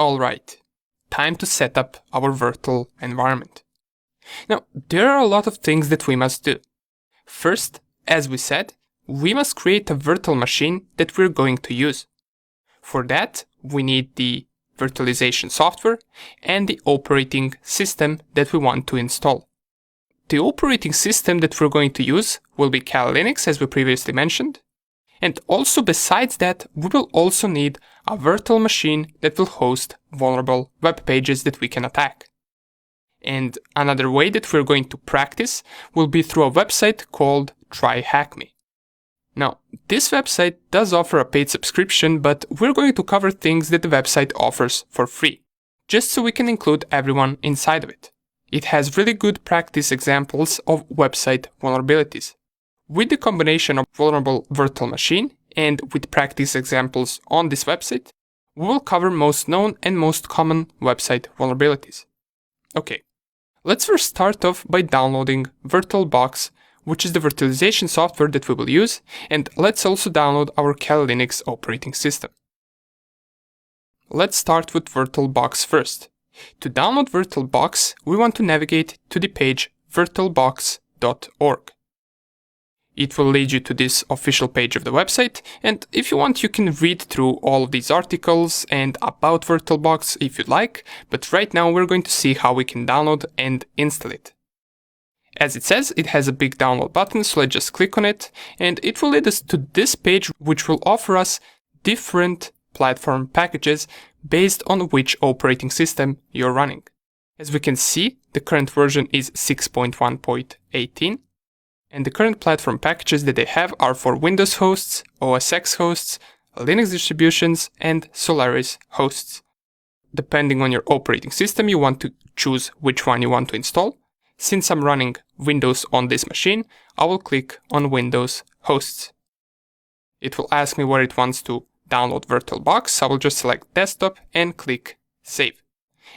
Alright, time to set up our virtual environment. Now, there are a lot of things that we must do. First, as we said, we must create a virtual machine that we're going to use. For that, we need the virtualization software and the operating system that we want to install. The operating system that we're going to use will be Kali Linux, as we previously mentioned. And also besides that, we will also need a virtual machine that will host vulnerable web pages that we can attack. And another way that we're going to practice will be through a website called TryHackMe. Now, this website does offer a paid subscription, but we're going to cover things that the website offers for free, just so we can include everyone inside of it. It has really good practice examples of website vulnerabilities. With the combination of vulnerable virtual machine and with practice examples on this website, we will cover most known and most common website vulnerabilities. Okay, let's first start off by downloading VirtualBox, which is the virtualization software that we will use, and let's also download our Kali Linux operating system. Let's start with VirtualBox first. To download VirtualBox, we want to navigate to the page virtualbox.org. It will lead you to this official page of the website, and if you want, you can read through all of these articles and about VirtualBox if you'd like, but right now we're going to see how we can download and install it. As it says, it has a big download button, so let's just click on it, and it will lead us to this page, which will offer us different platform packages based on which operating system you're running. As we can see, the current version is 6.1.18. And the current platform packages that they have are for Windows hosts, OS X hosts, Linux distributions, and Solaris hosts. Depending on your operating system, you want to choose which one you want to install. Since I'm running Windows on this machine, I will click on Windows hosts. It will ask me where it wants to download VirtualBox. I will just select desktop and click save.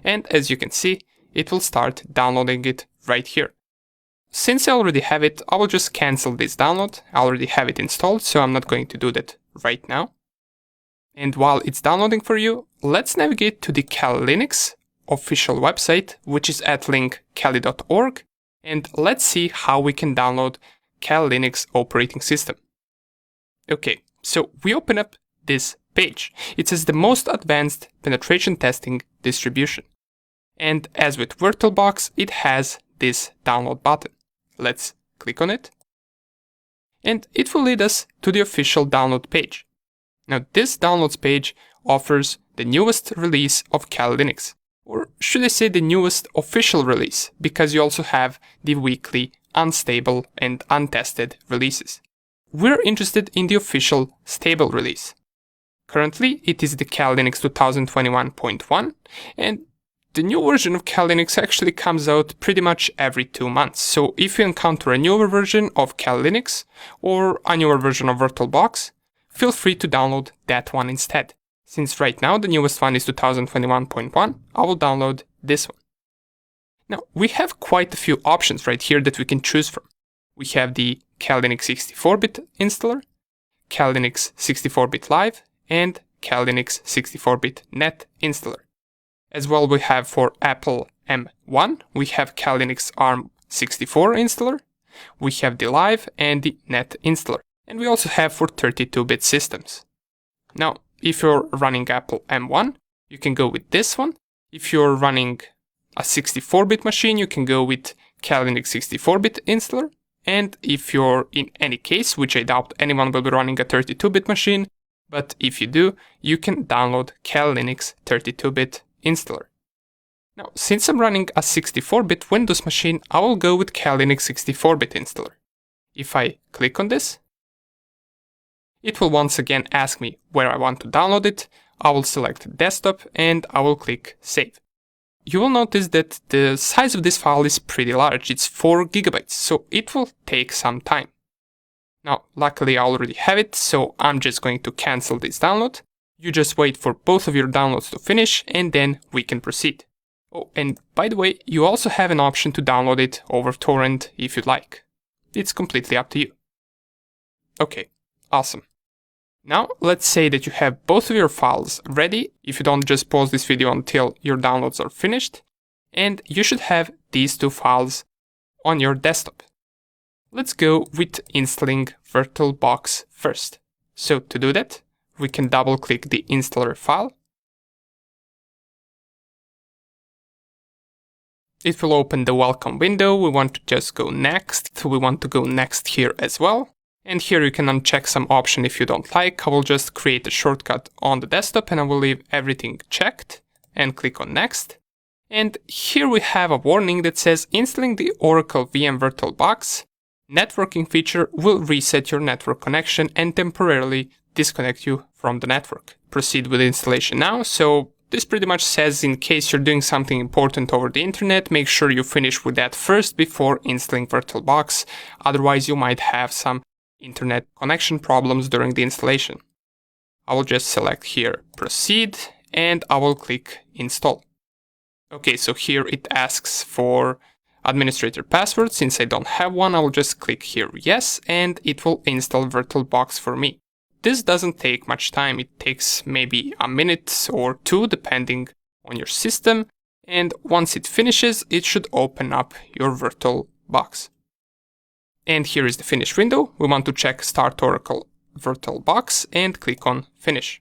And as you can see, it will start downloading it right here. Since I already have it, I will just cancel this download. I already have it installed, so I'm not going to do that right now. And while it's downloading for you, let's navigate to the Kali Linux official website, which is at link kali.org, and let's see how we can download Kali Linux operating system. Okay, so we open up this page. It says the most advanced penetration testing distribution. And as with VirtualBox, it has this download button. Let's click on it. And it will lead us to the official download page. Now this downloads page offers the newest release of Kali Linux. Or should I say the newest official release, because you also have the weekly unstable and untested releases. We're interested in the official stable release. Currently it is the Kali Linux 2021.1, and the new version of Kali Linux actually comes out pretty much every 2 months, so if you encounter a newer version of Kali Linux or a newer version of VirtualBox, feel free to download that one instead. Since right now the newest one is 2021.1, I will download this one. Now, we have quite a few options right here that we can choose from. We have the Kali Linux 64-bit installer, Kali Linux 64-bit live, and Kali Linux 64-bit net installer. As well, we have for Apple M1, we have Kali Linux ARM64 installer, we have the live and the net installer, and we also have for 32-bit systems. Now, if you're running Apple M1, you can go with this one. If you're running a 64-bit machine, you can go with Kali Linux 64-bit installer. And if you're in any case, which I doubt anyone will be running a 32-bit machine, but if you do, you can download Kali Linux 32-bit installer. Now, since I'm running a 64-bit Windows machine, I will go with Kali Linux 64-bit installer. If I click on this, it will once again ask me where I want to download it. I will select desktop and I will click save. You will notice that the size of this file is pretty large. It's 4 GB, so it will take some time. Now, luckily I already have it, so I'm just going to cancel this download. You just wait for both of your downloads to finish and then we can proceed. Oh, and by the way, you also have an option to download it over torrent if you'd like. It's completely up to you. Okay, awesome. Now, let's say that you have both of your files ready, if you don't just pause this video until your downloads are finished, and you should have these two files on your desktop. Let's go with installing VirtualBox first. So to do that, we can double click the installer file. It will open the welcome window. We want to just go next. So we want to go next here as well. And here you can uncheck some option if you don't like. I will just create a shortcut on the desktop and I will leave everything checked and click on next. And here we have a warning that says installing the Oracle VM VirtualBox networking feature will reset your network connection and temporarily disconnect you from the network. Proceed with installation now. So this pretty much says in case you're doing something important over the internet, make sure you finish with that first before installing VirtualBox. Otherwise you might have some internet connection problems during the installation. I will just select here proceed and I will click install. Okay, so here it asks for administrator password. Since I don't have one, I will just click here yes and it will install VirtualBox for me. This doesn't take much time. It takes maybe a minute or two depending on your system, and once it finishes it should open up your VirtualBox. And here is the finish window. We want to check Start Oracle VirtualBox and click on Finish.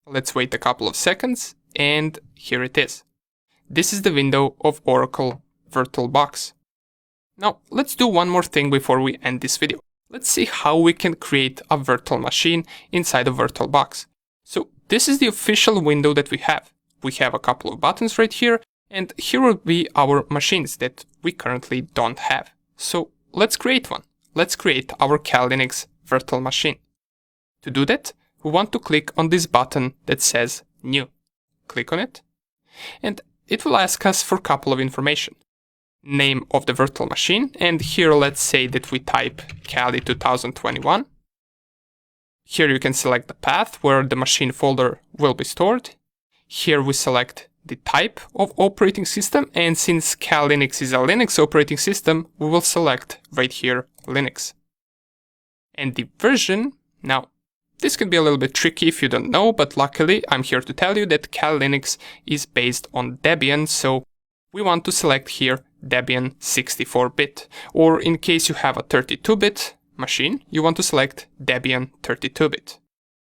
Let's wait a couple of seconds and here it is. This is the window of Oracle VirtualBox. Now let's do one more thing before we end this video. Let's see how we can create a virtual machine inside of VirtualBox. So this is the official window that we have. We have a couple of buttons right here. And here will be our machines that we currently don't have. So let's create one. Let's create our Kali Linux virtual machine. To do that, we want to click on this button that says New. Click on it. And it will ask us for a couple of information. Name of the virtual machine. And here let's say that we type Kali 2021. Here you can select the path where the machine folder will be stored. Here we select the type of operating system, and since Kali Linux is a Linux operating system, we will select right here Linux. And the version, now this can be a little bit tricky if you don't know, but luckily I'm here to tell you that Kali Linux is based on Debian, so we want to select here Debian 64-bit, or in case you have a 32-bit machine, you want to select Debian 32-bit.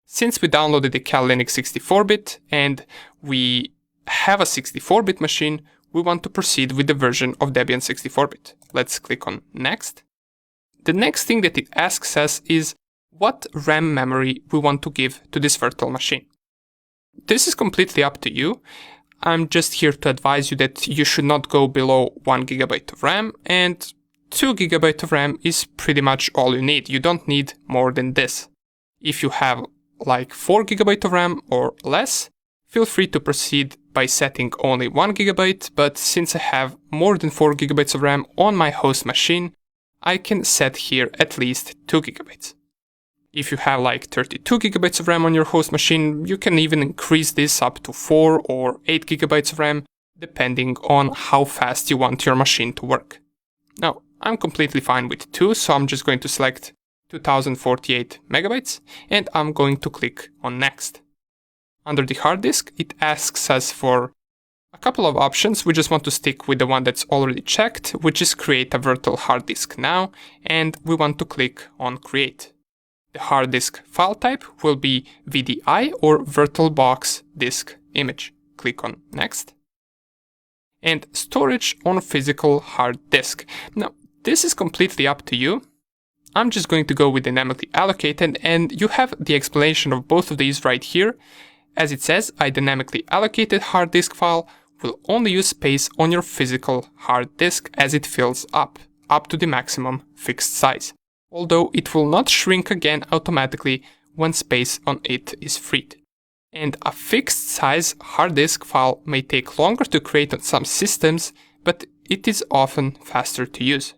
Since we downloaded the Kali Linux 64-bit and we have a 64-bit machine, we want to proceed with the version of Debian 64-bit. Let's click on Next. The next thing that it asks us is what RAM memory we want to give to this virtual machine. This is completely up to you. I'm just here to advise you that you should not go below 1 GB of RAM, and 2 GB of RAM is pretty much all you need. You don't need more than this. If you have like 4 GB of RAM or less, feel free to proceed by setting only 1 GB, but since I have more than 4 GB of RAM on my host machine, I can set here at least 2 GB. If you have like 32 GB of RAM on your host machine, you can even increase this up to 4 or 8 GB of RAM, depending on how fast you want your machine to work. Now, I'm completely fine with 2, so I'm just going to select 2048 megabytes, and I'm going to click on Next. Under the hard disk, it asks us for a couple of options. We just want to stick with the one that's already checked, which is create a virtual hard disk now, and we want to click on Create. The hard disk file type will be VDI or VirtualBox disk image. Click on Next. And storage on physical hard disk. Now, this is completely up to you. I'm just going to go with dynamically allocated, and you have the explanation of both of these right here. As it says, a dynamically allocated hard disk file will only use space on your physical hard disk as it fills up to the maximum fixed size, although it will not shrink again automatically when space on it is freed. And a fixed size hard disk file may take longer to create on some systems, but it is often faster to use.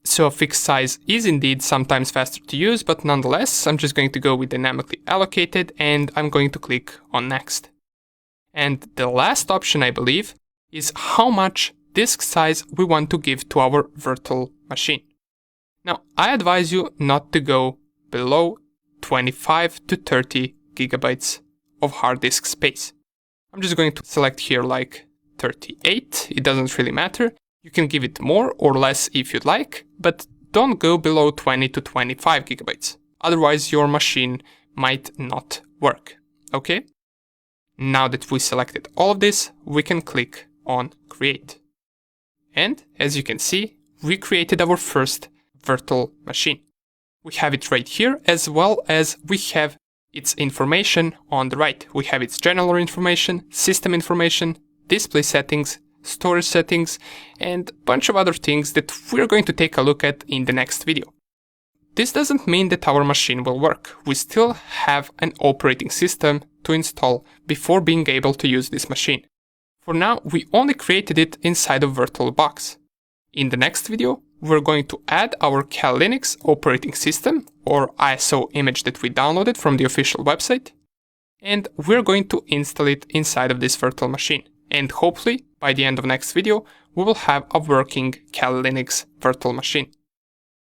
So a fixed size is indeed sometimes faster to use, but nonetheless, I'm just going to go with dynamically allocated, and I'm going to click on Next. And the last option, I believe, is how much disk size we want to give to our virtual machine. Now, I advise you not to go below 25 to 30 gigabytes of hard disk space. I'm just going to select here like 38, it doesn't really matter. You can give it more or less if you'd like, but don't go below 20 to 25 gigabytes. Otherwise your machine might not work, okay? Now that we selected all of this, we can click on Create. And as you can see, we created our first virtual machine. We have it right here, as well as we have its information on the right. We have its general information, system information, display settings, storage settings, and a bunch of other things that we're going to take a look at in the next video. This doesn't mean that our machine will work. We still have an operating system to install before being able to use this machine. For now, we only created it inside of VirtualBox. In the next video, we're going to add our Kali Linux operating system or ISO image that we downloaded from the official website, and we're going to install it inside of this virtual machine. And hopefully, by the end of next video, we will have a working Kali Linux virtual machine.